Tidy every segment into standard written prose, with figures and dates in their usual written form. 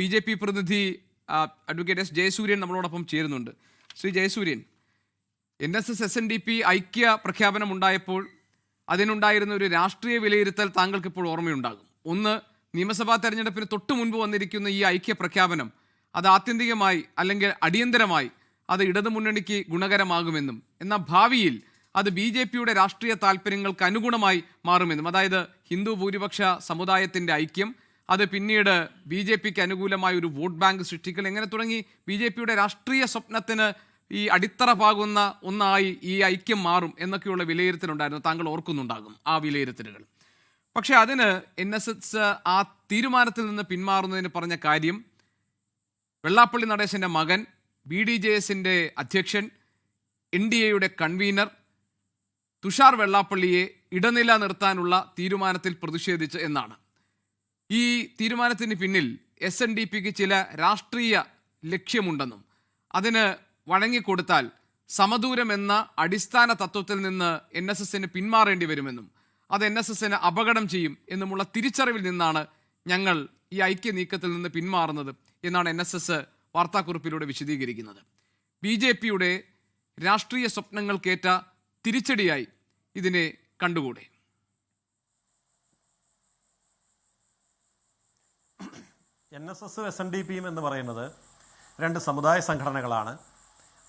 BJP പ്രതിനിധി advocate S Jayasuryan നമ്മളോടൊപ്പം ചേരുന്നുണ്ട്. ശ്രീ ജയസൂര്യൻ, NSS SNDP ഐക്യ പ്രഖ്യാപനം ഉണ്ടായപ്പോൾ അതിനുണ്ടായിരുന്ന ഒരു രാഷ്ട്രീയ വിലയിരുത്തൽ താങ്കൾക്ക് ഇപ്പോൾ ഓർമ്മയുണ്ടാകും. ഒന്ന്, നിയമസഭാ തെരഞ്ഞെടുപ്പിന് തൊട്ട് മുൻപ് വന്നിരിക്കുന്ന ഈ ഐക്യ പ്രഖ്യാപനം അത് ആത്യന്തികമായി അല്ലെങ്കിൽ അടിയന്തരമായി അത് ഇടതുമുന്നണിക്ക് ഗുണകരമാകുമെന്നും എന്നാൽ ഭാവിയിൽ അത് BJPയുടെ രാഷ്ട്രീയ താല്പര്യങ്ങൾക്ക് അനുഗുണമായി മാറുമെന്നും, അതായത് ഹിന്ദു ഭൂരിപക്ഷ സമുദായത്തിൻ്റെ ഐക്യം അത് പിന്നീട് BJPക്ക് അനുകൂലമായ ഒരു വോട്ട് ബാങ്ക് സൃഷ്ടിക്കൽ എങ്ങനെ തുടങ്ങി BJPയുടെ രാഷ്ട്രീയ സ്വപ്നത്തിന് ഈ അടിത്തറ പാകുന്ന ഒന്നായി ഈ ഐക്യം മാറും എന്നൊക്കെയുള്ള വിലയിരുത്തലുണ്ടായിരുന്നു. താങ്കൾ ഓർക്കുന്നുണ്ടാകും ആ വിലയിരുത്തലുകൾ. പക്ഷേ അതിന് NSS ആ തീരുമാനത്തിൽ നിന്ന് പിന്മാറുന്നതിന് പറഞ്ഞ കാര്യം വെള്ളാപ്പള്ളി നടേശൻ്റെ മകൻ, BDJSൻ്റെ അധ്യക്ഷൻ, NDAയുടെ കൺവീനർ തുഷാർ വെള്ളാപ്പള്ളിയെ ഇടനില നിർത്താനുള്ള തീരുമാനത്തിൽ പ്രതിഷേധിച്ച് എന്നാണ്. ഈ തീരുമാനത്തിന് പിന്നിൽ SNDPക്ക് ചില രാഷ്ട്രീയ ലക്ഷ്യമുണ്ടെന്നും അതിന് വഴങ്ങിക്കൊടുത്താൽ സമദൂരം എന്ന അടിസ്ഥാന തത്വത്തിൽ നിന്ന് NSSന് പിന്മാറേണ്ടി വരുമെന്നും അത് NSSന് അപകടം ചെയ്യും എന്നുമുള്ള തിരിച്ചറിവിൽ നിന്നാണ് ഞങ്ങൾ ഈ ഐക്യ നീക്കത്തിൽ നിന്ന് പിന്മാറുന്നത് എന്നാണ് NSS വാർത്താക്കുറിപ്പിലൂടെ വിശദീകരിക്കുന്നത്. BJPയുടെ രാഷ്ട്രീയ സ്വപ്നങ്ങൾക്കേറ്റ തിരിച്ചടിയായി ഇതിനെ കണ്ടുകൂടെ? NSS SNDPയും എന്ന് പറയുന്നത് രണ്ട് സമുദായ സംഘടനകളാണ്.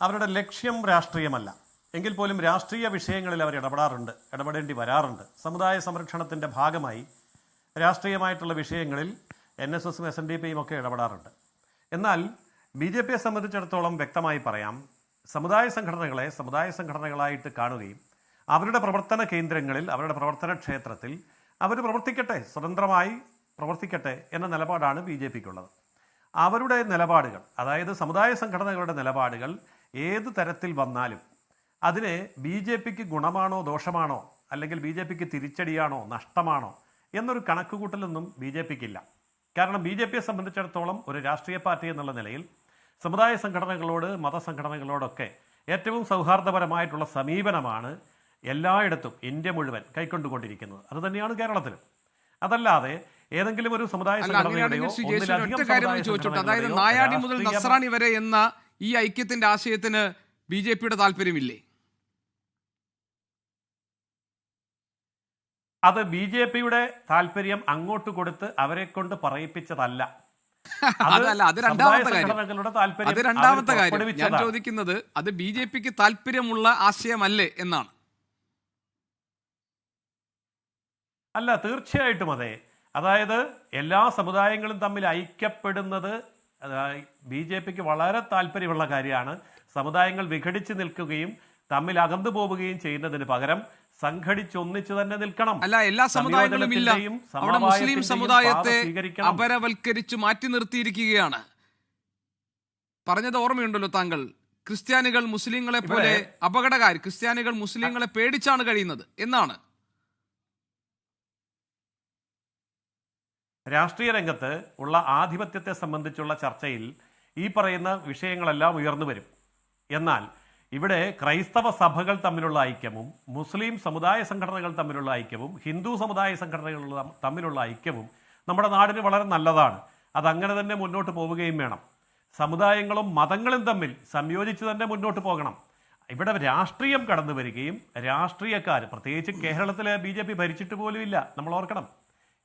അവരുടെ ലക്ഷ്യം രാഷ്ട്രീയമല്ല. എങ്കിൽ പോലും രാഷ്ട്രീയ വിഷയങ്ങളിൽ അവർ ഇടപെടേണ്ടി വരാറുണ്ട്. സമുദായ സംരക്ഷണത്തിൻ്റെ ഭാഗമായി രാഷ്ട്രീയമായിട്ടുള്ള വിഷയങ്ങളിൽ NSSും SNDPയും ഒക്കെ ഇടപെടാറുണ്ട്. എന്നാൽ BJPയെ സംബന്ധിച്ചിടത്തോളം വ്യക്തമായി പറയാം, സമുദായ സംഘടനകളായിട്ട് കാണുകയും അവരുടെ പ്രവർത്തന കേന്ദ്രങ്ങളിൽ, അവരുടെ പ്രവർത്തന ക്ഷേത്രത്തിൽ അവർ പ്രവർത്തിക്കട്ടെ, സ്വതന്ത്രമായി പ്രവർത്തിക്കട്ടെ എന്ന നിലപാടാണ് BJPക്കുള്ളത്. അവരുടെ നിലപാടുകൾ, അതായത് സമുദായ സംഘടനകളുടെ നിലപാടുകൾ ഏത് തരത്തിൽ വന്നാലും അതിനെ BJPക്ക് ഗുണമാണോ ദോഷമാണോ, അല്ലെങ്കിൽ BJPക്ക് തിരിച്ചടിയാണോ നഷ്ടമാണോ എന്നൊരു കണക്കുകൂട്ടലൊന്നും BJPക്കില്ല. കാരണം BJPയെ സംബന്ധിച്ചിടത്തോളം ഒരു രാഷ്ട്രീയ പാർട്ടി എന്നുള്ള നിലയിൽ സമുദായ സംഘടനകളോട്, മതസംഘടനകളോടൊക്കെ ഏറ്റവും സൗഹാർദ്ദപരമായിട്ടുള്ള സമീപനമാണ് എല്ലായിടത്തും ഇന്ത്യ മുഴുവൻ കൈക്കൊണ്ടുകൊണ്ടിരിക്കുന്നത്. അത് തന്നെയാണ് കേരളത്തിലും. അതല്ലാതെ ഏതെങ്കിലും ഒരു സമുദായ സംഘടനയുടെയോ അതായത് നായാടി മുതൽ നസ്രാണി വരെ എന്ന ഈ ഐക്യത്തിന്റെ ആശയത്തിന് BJPയുടെ താല്പര്യമില്ലേ? അത് BJPയുടെ താല്പര്യം അങ്ങോട്ട് കൊടുത്ത് അവരെ കൊണ്ട് പറയിപ്പിച്ചതല്ല. അത് രണ്ടാമത്തെ കാര്യം. ഞാൻ ചോദിക്കുന്നത് അത് BJPക്ക് താല്പര്യമുള്ള ആശയമല്ലേ എന്നാണ്. അല്ല, തീർച്ചയായിട്ടും അതെ. അതായത് എല്ലാ സമുദായങ്ങളും തമ്മിൽ ഐക്യപ്പെടുന്നത് BJPക്ക് വളരെ താല്പര്യമുള്ള കാര്യമാണ്. സമുദായങ്ങൾ വിഘടിച്ച് നിൽക്കുകയും തമ്മിൽ അകന്നു പോവുകയും ചെയ്യുന്നതിന് പകരം സംഘടിച്ചൊന്നിച്ച് തന്നെ നിൽക്കണം. അല്ല, എല്ലാ സമുദായങ്ങളും ഇല്ല. അവിടെ മുസ്ലിം സമുദായത്തെ അപരവൽക്കരിച്ച് മാറ്റി നിർത്തിയിരിക്കുകയാണ്. പറഞ്ഞത് ഓർമ്മയുണ്ടല്ലോ താങ്കൾ, ക്രിസ്ത്യാനികൾ മുസ്ലിങ്ങളെ പോലെ അപകടകാരി, ക്രിസ്ത്യാനികൾ മുസ്ലിങ്ങളെ പേടിച്ചാണ് കഴിയുന്നത് എന്നാണ്. രാഷ്ട്രീയ രംഗത്ത് ഉള്ള ആധിപത്യത്തെ സംബന്ധിച്ചുള്ള ചർച്ചയിൽ ഈ പറയുന്ന വിഷയങ്ങളെല്ലാം ഉയർന്നു വരും. എന്നാൽ ഇവിടെ ക്രൈസ്തവ സഭകൾ തമ്മിലുള്ള ഐക്യവും, മുസ്ലിം സമുദായ സംഘടനകൾ തമ്മിലുള്ള ഐക്യവും, ഹിന്ദു സമുദായ സംഘടനകൾ തമ്മിലുള്ള ഐക്യവും നമ്മുടെ നാടിന് വളരെ നല്ലതാണ്. അതങ്ങനെ തന്നെ മുന്നോട്ട് പോവുകയും വേണം. സമുദായങ്ങളും മതങ്ങളും തമ്മിൽ സംയോജിച്ച് തന്നെ മുന്നോട്ട് പോകണം. ഇവിടെ രാഷ്ട്രീയം കടന്നു വരികയും രാഷ്ട്രീയക്കാർ, പ്രത്യേകിച്ച് കേരളത്തിൽ BJP ഭരിച്ചിട്ട് പോലും ഇല്ല. നമ്മൾ ഓർക്കണം,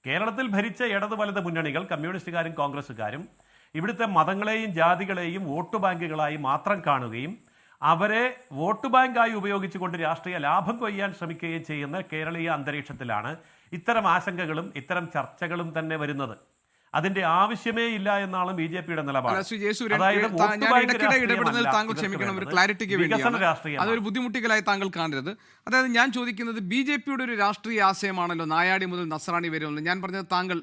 കേരളത്തിൽ ഭരിച്ച ഇടത് വലത് മുന്നണികൾ, കമ്മ്യൂണിസ്റ്റുകാരും കോൺഗ്രസ്സുകാരും ഇവിടുത്തെ മതങ്ങളെയും ജാതികളെയും വോട്ട് ബാങ്കുകളായി മാത്രം കാണുകയും അവരെ വോട്ട് ബാങ്കായി ഉപയോഗിച്ചുകൊണ്ട് രാഷ്ട്രീയ ലാഭം കൊയ്യാൻ ശ്രമിക്കുകയും ചെയ്യുന്ന കേരളീയ അന്തരീക്ഷത്തിലാണ് ഇത്തരം ആശങ്കകളും ഇത്തരം ചർച്ചകളും തന്നെ വരുന്നത്. അതിന്റെ ആവശ്യമേ ഇല്ല എന്നാണ് BJPയുടെ നിലപാട്. അതൊരു ബുദ്ധിമുട്ടികളായി താങ്കൾ കാണരുത്. അതായത് ഞാൻ ചോദിക്കുന്നത്, BJPയുടെ ഒരു രാഷ്ട്രീയ ആശയമാണല്ലോ നായാടി മുതൽ നസ്രാണി വരെ ഉള്ളത്. ഞാൻ പറഞ്ഞത് താങ്കൾ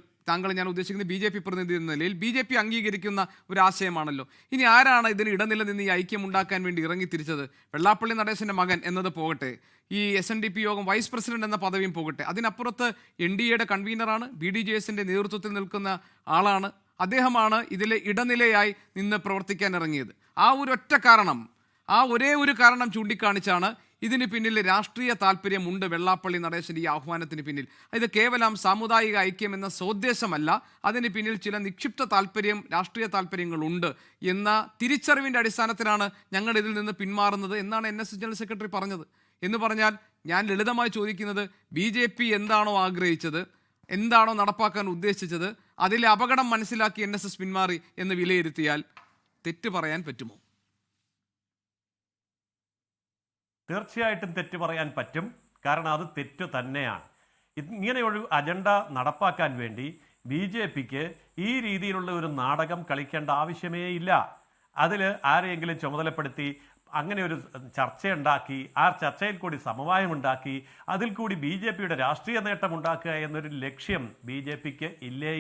ഞാൻ ഉദ്ദേശിക്കുന്നത് BJP പ്രതിനിധി എന്ന നിലയിൽ BJP അംഗീകരിക്കുന്ന ഒരു ആശയമാണല്ലോ. ഇനി ആരാണ് ഇതിന് ഇടനില നിന്ന് ഈ ഐക്യം ഉണ്ടാക്കാൻ വേണ്ടി ഇറങ്ങി തിരിച്ചത്? വെള്ളാപ്പള്ളി നടേശൻ്റെ മകൻ എന്നത് പോകട്ടെ, ഈ SNDP യോഗം വൈസ് പ്രസിഡന്റ് എന്ന പദവിയും പോകട്ടെ, അതിനപ്പുറത്ത് NDAയുടെ കൺവീനറാണ്, BDJSൻ്റെ നേതൃത്വത്തിൽ നിൽക്കുന്ന ആളാണ്. അദ്ദേഹമാണ് ഇതിലെ ഇടനിലയായി നിന്ന് പ്രവർത്തിക്കാൻ ഇറങ്ങിയത്. ആ ഒരേ ഒരു കാരണം ചൂണ്ടിക്കാണിച്ചാണ് ഇതിന് പിന്നിൽ രാഷ്ട്രീയ താല്പര്യമുണ്ട് വെള്ളാപ്പള്ളി നടേശന്റെ ഈ ആഹ്വാനത്തിന് പിന്നിൽ. ഇത് കേവലം സാമുദായിക ഐക്യം എന്ന സോദ്ദേശമല്ല, അതിന് പിന്നിൽ ചില നിക്ഷിപ്ത താല്പര്യം, രാഷ്ട്രീയ താല്പര്യങ്ങളുണ്ട് എന്ന തിരിച്ചറിവിൻ്റെ അടിസ്ഥാനത്തിലാണ് ഞങ്ങൾ ഇതിൽ നിന്ന് പിന്മാറുന്നത് എന്നാണ് NSS ജനറൽ സെക്രട്ടറി പറഞ്ഞത്. എന്ന് പറഞ്ഞാൽ ഞാൻ ലളിതമായി ചോദിക്കുന്നത്, BJP എന്താണോ ആഗ്രഹിച്ചത്, എന്താണോ നടപ്പാക്കാൻ ഉദ്ദേശിച്ചത്, അതിലെ അപകടം മനസ്സിലാക്കി NSS പിന്മാറി എന്ന് വിലയിരുത്തിയാൽ തെറ്റ് പറയാൻ പറ്റുമോ? തീർച്ചയായിട്ടും തെറ്റ് പറയാൻ പറ്റും. കാരണം അത് തെറ്റ് തന്നെയാണ്. ഇങ്ങനെയൊരു അജണ്ട നടപ്പാക്കാൻ വേണ്ടി BJPക്ക് ഈ രീതിയിലുള്ള ഒരു നാടകം കളിക്കേണ്ട ആവശ്യമേ ഇല്ല. അതിൽ ആരെയെങ്കിലും ചുമതലപ്പെടുത്തി അങ്ങനെ ഒരു ചർച്ചയുണ്ടാക്കി, ആ ചർച്ചയിൽ കൂടി സമവായമുണ്ടാക്കി, അതിൽ കൂടി BJPയുടെ രാഷ്ട്രീയ നേട്ടമുണ്ടാക്കുക എന്നൊരു ലക്ഷ്യം BJPക്ക്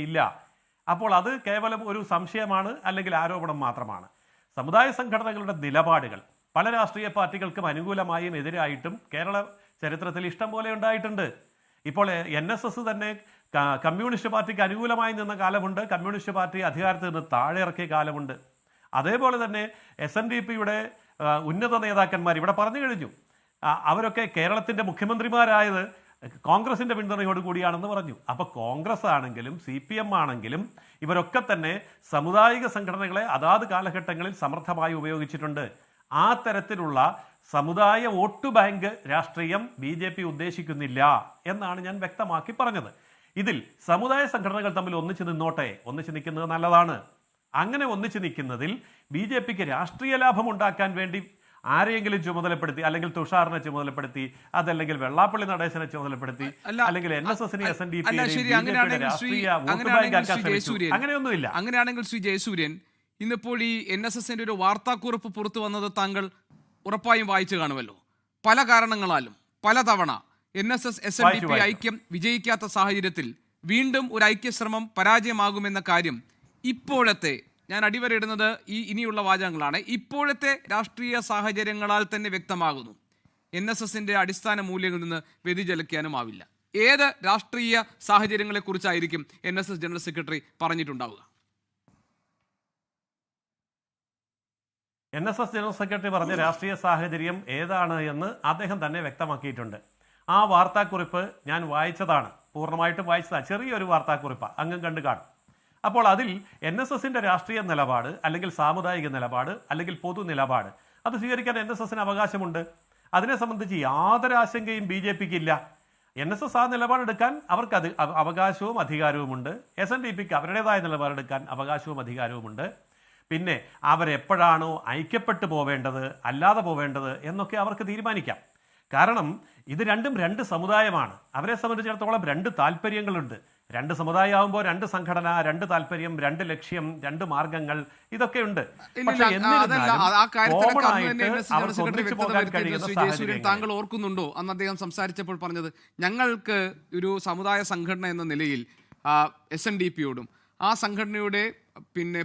ഇല്ല. അപ്പോൾ അത് കേവലം ഒരു സംശയമാണ്, അല്ലെങ്കിൽ ആരോപണം മാത്രമാണ്. സമുദായ സംഘടനകളുടെ നിലപാടുകൾ പല രാഷ്ട്രീയ പാർട്ടികൾക്കും അനുകൂലമായും എതിരായിട്ടും കേരള ചരിത്രത്തിൽ ഇഷ്ടം പോലെ ഉണ്ടായിട്ടുണ്ട്. ഇപ്പോൾ NSS തന്നെ കമ്മ്യൂണിസ്റ്റ് പാർട്ടിക്ക് അനുകൂലമായി നിന്ന കാലമുണ്ട്, കമ്മ്യൂണിസ്റ്റ് പാർട്ടി അധികാരത്തിൽ നിന്ന് താഴെ ഇറക്കിയ കാലമുണ്ട്. അതേപോലെ തന്നെ SNDPയുടെ ഉന്നത നേതാക്കന്മാർ ഇവിടെ പറഞ്ഞു കഴിഞ്ഞു. അവരൊക്കെ കേരളത്തിൻ്റെ മുഖ്യമന്ത്രിമാരായത് കോൺഗ്രസിൻ്റെ പിന്തുണയോട് കൂടിയാണെന്ന് പറഞ്ഞു. അപ്പോൾ കോൺഗ്രസ് ആണെങ്കിലും CPM ആണെങ്കിലും ഇവരൊക്കെ തന്നെ സാമുദായിക സംഘടനകളെ അതാത് കാലഘട്ടങ്ങളിൽ സമർത്ഥമായി ഉപയോഗിച്ചിട്ടുണ്ട്. ആ തരത്തിലുള്ള സമുദായ വോട്ട് ബാങ്ക് രാഷ്ട്രീയം BJP ഉദ്ദേശിക്കുന്നില്ല എന്നാണ് ഞാൻ വ്യക്തമാക്കി പറഞ്ഞത്. ഇതിൽ സമുദായ സംഘടനകൾ തമ്മിൽ ഒന്നിച്ച് നിന്നോട്ടെ, ഒന്നിച്ച് നിൽക്കുന്നത് നല്ലതാണ്. അങ്ങനെ ഒന്നിച്ച് നിൽക്കുന്നതിൽ BJPക്ക് രാഷ്ട്രീയ ലാഭം ഉണ്ടാക്കാൻ വേണ്ടി ആരെയെങ്കിലും ചുമതലപ്പെടുത്തി, അല്ലെങ്കിൽ തുഷാറിനെ ചുമതലപ്പെടുത്തി, അതല്ലെങ്കിൽ വെള്ളാപ്പള്ളി നടേശനെ ചുമതലപ്പെടുത്തി, അല്ലെങ്കിൽ NSSനെ അങ്ങനെയൊന്നുമില്ല. അങ്ങനെയാണെങ്കിൽ ശ്രീ ജയസൂര്യൻ, ഇന്നിപ്പോൾ ഈ NSSന്റെ ഒരു വാർത്താക്കുറിപ്പ് പുറത്തു വന്നത് താങ്കൾ ഉറപ്പായും വായിച്ചു കാണുമല്ലോ. പല കാരണങ്ങളാലും പലതവണ NSS SNDP ഐക്യം വിജയിക്കാത്ത സാഹചര്യത്തിൽ വീണ്ടും ഒരു ഐക്യശ്രമം പരാജയമാകുമെന്ന കാര്യം ഇപ്പോഴത്തെ, ഞാൻ അടിവരയിടുന്നത് ഈ ഇനിയുള്ള വാചകങ്ങളാണ്, ഇപ്പോഴത്തെ രാഷ്ട്രീയ സാഹചര്യങ്ങളാൽ തന്നെ വ്യക്തമാകുന്നു. NSSന്റെ അടിസ്ഥാന മൂല്യങ്ങളിൽ നിന്ന് വ്യതിചലിക്കാനും ആവില്ല. ഏത് രാഷ്ട്രീയ സാഹചര്യങ്ങളെക്കുറിച്ചായിരിക്കും NSS ജനറൽ സെക്രട്ടറി പറഞ്ഞിട്ടുണ്ടാവുക? NSS ജനറൽ സെക്രട്ടറി പറഞ്ഞ രാഷ്ട്രീയ സാഹചര്യം ഏതാണ് എന്ന് അദ്ദേഹം തന്നെ വ്യക്തമാക്കിയിട്ടുണ്ട്. ആ വാർത്താക്കുറിപ്പ് ഞാൻ വായിച്ചതാണ്, പൂർണ്ണമായിട്ടും വായിച്ചതാണ്. ചെറിയൊരു വാർത്താക്കുറിപ്പാണ്, അങ്ങും കണ്ടു കാണും. അപ്പോൾ അതിൽ NSSന്റെ രാഷ്ട്രീയ നിലപാട്, അല്ലെങ്കിൽ സാമുദായിക നിലപാട്, അല്ലെങ്കിൽ പൊതു നിലപാട്, അത് സ്വീകരിക്കാൻ NSSന് അവകാശമുണ്ട്. അതിനെ സംബന്ധിച്ച് യാതൊരു ആശങ്കയും BJPക്ക് ഇല്ല. NSS ആ നിലപാടെടുക്കാൻ അവർക്ക് അവകാശവും അധികാരവുമുണ്ട്. SNDPക്ക് അവരുടേതായ നിലപാടെടുക്കാൻ അവകാശവും അധികാരവുമുണ്ട്. പിന്നെ അവരെപ്പോഴാണോ ഐക്യപ്പെട്ടു പോവേണ്ടത്, അല്ലാതെ പോവേണ്ടത് എന്നൊക്കെ അവർക്ക് തീരുമാനിക്കാം. കാരണം ഇത് രണ്ടും രണ്ട് സമുദായമാണ്. അവരെ സംബന്ധിച്ചിടത്തോളം രണ്ട് താല്പര്യങ്ങളുണ്ട്. രണ്ട് സമുദായമാകുമ്പോൾ രണ്ട് സംഘടന, രണ്ട് താല്പര്യം, രണ്ട് ലക്ഷ്യം, രണ്ട് മാർഗങ്ങൾ, ഇതൊക്കെ ഉണ്ട്. താങ്കൾ ഓർക്കുന്നുണ്ടോ അന്ന് അദ്ദേഹം സംസാരിച്ചപ്പോൾ പറഞ്ഞത്, ഞങ്ങൾക്ക് ഒരു സമുദായ സംഘടന എന്ന നിലയിൽ SNDPയോടും ആ സംഘടനയുടെ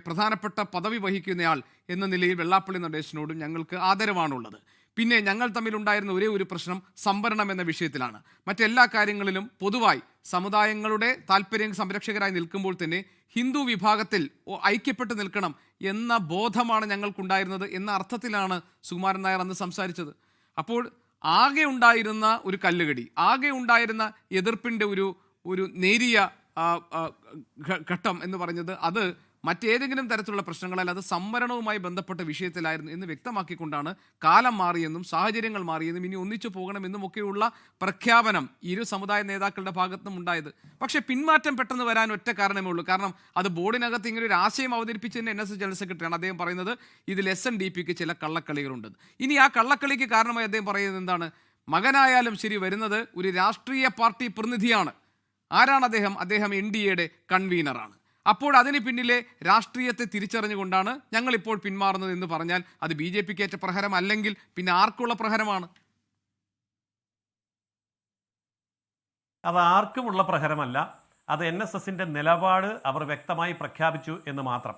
പ്രധാനപ്പെട്ട പദവി വഹിക്കുന്നയാൾ എന്ന നിലയിൽ വെള്ളാപ്പള്ളി നടേശനോടും ഞങ്ങൾക്ക് ആദരവാണുള്ളത്. പിന്നെ ഞങ്ങൾ തമ്മിലുണ്ടായിരുന്ന ഒരേ ഒരു പ്രശ്നം സംവരണം എന്ന വിഷയത്തിലാണ്. മറ്റെല്ലാ കാര്യങ്ങളിലും പൊതുവായി സമുദായങ്ങളുടെ താല്പര്യം സംരക്ഷകരായി നിൽക്കുമ്പോൾ തന്നെ ഹിന്ദു വിഭാഗത്തിൽ ഐക്യപ്പെട്ട് നിൽക്കണം എന്ന ബോധമാണ് ഞങ്ങൾക്കുണ്ടായിരുന്നത് എന്ന അർത്ഥത്തിലാണ് സുകുമാരൻ നായർ അന്ന് സംസാരിച്ചത്. അപ്പോൾ ആകെ ഉണ്ടായിരുന്ന ഒരു കല്ലുകടി, ആകെ ഉണ്ടായിരുന്ന എതിർപ്പിൻ്റെ ഒരു നേരിയ ഘട്ടം എന്ന് പറഞ്ഞത് അത് മറ്റേതെങ്കിലും തരത്തിലുള്ള പ്രശ്നങ്ങളല്ല, അത് സംവരണവുമായി ബന്ധപ്പെട്ട വിഷയത്തിലായിരുന്നു എന്ന് വ്യക്തമാക്കിക്കൊണ്ടാണ് കാലം മാറിയെന്നും സാഹചര്യങ്ങൾ മാറിയെന്നും ഇനി ഒന്നിച്ചു പോകണമെന്നും ഒക്കെയുള്ള പ്രഖ്യാപനം ഇരു സമുദായ നേതാക്കളുടെ ഭാഗത്തും ഉണ്ടായത്. പക്ഷേ പിന്മാറ്റം പെട്ടെന്ന് വരാൻ ഒറ്റ കാരണമേ ഉള്ളൂ. കാരണം അത് ബോർഡിനകത്ത് ഇങ്ങനെ ഒരു ആശയം അവതരിപ്പിച്ചതിന് NSS ജനറൽ സെക്രട്ടറിയാണ്. അദ്ദേഹം പറയുന്നത് ഇതിൽ SNDPക്ക് ചില കള്ളക്കളികളുണ്ട്. ഇനി ആ കള്ളക്കളിക്ക് കാരണമായി അദ്ദേഹം പറയുന്നത് എന്താണ്? മകനായാലും ശരി, വരുന്നത് ഒരു രാഷ്ട്രീയ പാർട്ടി പ്രതിനിധിയാണ്. ആരാണ് അദ്ദേഹം? അദ്ദേഹം NDAയുടെ കൺവീനറാണ്. അപ്പോൾ അതിന് പിന്നിലെ രാഷ്ട്രീയത്തെ തിരിച്ചറിഞ്ഞുകൊണ്ടാണ് ഞങ്ങളിപ്പോൾ പിന്മാറുന്നത് എന്ന് പറഞ്ഞാൽ അത് BJPക്ക് ഏറ്റ പ്രഹരം അല്ലെങ്കിൽ പിന്നെ ആർക്കുള്ള പ്രഹരമാണ്? അത് ആർക്കുമുള്ള പ്രഹരമല്ല. അത് NSSന്റെ നിലപാട് അവർ വ്യക്തമായി പ്രഖ്യാപിച്ചു എന്ന് മാത്രം.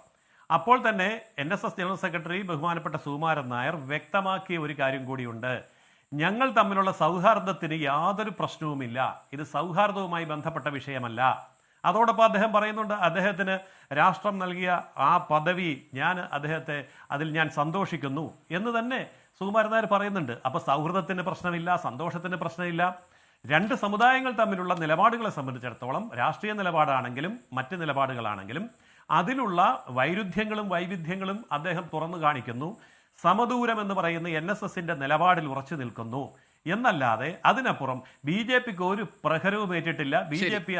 അപ്പോൾ തന്നെ NSS ജനറൽ സെക്രട്ടറി ബഹുമാനപ്പെട്ട സുകുമാരൻ നായർ വ്യക്തമാക്കിയ ഒരു കാര്യം കൂടിയുണ്ട്. ഞങ്ങൾ തമ്മിലുള്ള സൗഹാർദ്ദത്തിന് യാതൊരു പ്രശ്നവുമില്ല. ഇത് സൗഹാർദ്ദവുമായി ബന്ധപ്പെട്ട വിഷയമല്ല. അതോടൊപ്പം അദ്ദേഹം പറയുന്നുണ്ട്, അദ്ദേഹത്തിന് രാഷ്ട്രം നൽകിയ ആ പദവി അതിൽ ഞാൻ സന്തോഷിക്കുന്നു എന്ന് തന്നെ സുകുമാരൻ നായർ പറയുന്നുണ്ട്. അപ്പോൾ സൗഹൃദത്തിന് പ്രശ്നമില്ല, സന്തോഷത്തിന് പ്രശ്നമില്ല. രണ്ട് സമുദായങ്ങൾ തമ്മിലുള്ള നിലപാടുകളെ സംബന്ധിച്ചിടത്തോളം രാഷ്ട്രീയ നിലപാടാണെങ്കിലും മറ്റ് നിലപാടുകളാണെങ്കിലും അതിലുള്ള വൈരുദ്ധ്യങ്ങളും വൈവിധ്യങ്ങളും അദ്ദേഹം തുറന്നു കാണിക്കുന്നു. സമദൂരം എന്ന് പറയുന്ന NSSന്റെ നിലപാടിൽ ഉറച്ചു നിൽക്കുന്നു എന്നല്ലാതെ അതിനപ്പുറം BJPക്ക് ഒരു പ്രഹരവും ഏറ്റിട്ടില്ല. BJP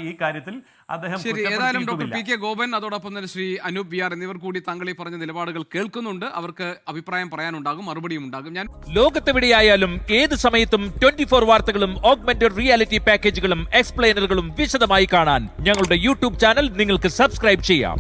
ഈ കാര്യത്തിൽ അദ്ദേഹം ശരി. ഏതായാലും ഡോക്ടർ PK ഗോപൻ, അതോടൊപ്പം തന്നെ ശ്രീ അനൂപ് VR എന്നിവർ കൂടി താങ്കൾ ഈ പറഞ്ഞ നിലപാടുകൾ കേൾക്കുന്നുണ്ട്. അവർക്ക് അഭിപ്രായം പറയാനുണ്ടാകും, മറുപടിയും ഉണ്ടാകും. ഞാൻ ലോകത്തെവിടെയായാലും ഏത് സമയത്തും 24 വാർത്തകളും ഓഗ്മെന്റഡ് റിയാലിറ്റി പാക്കേജുകളും എക്സ്പ്ലെയിനറുകളും വിശദമായി കാണാൻ ഞങ്ങളുടെ YouTube ചാനൽ നിങ്ങൾക്ക് സബ്സ്ക്രൈബ് ചെയ്യാം.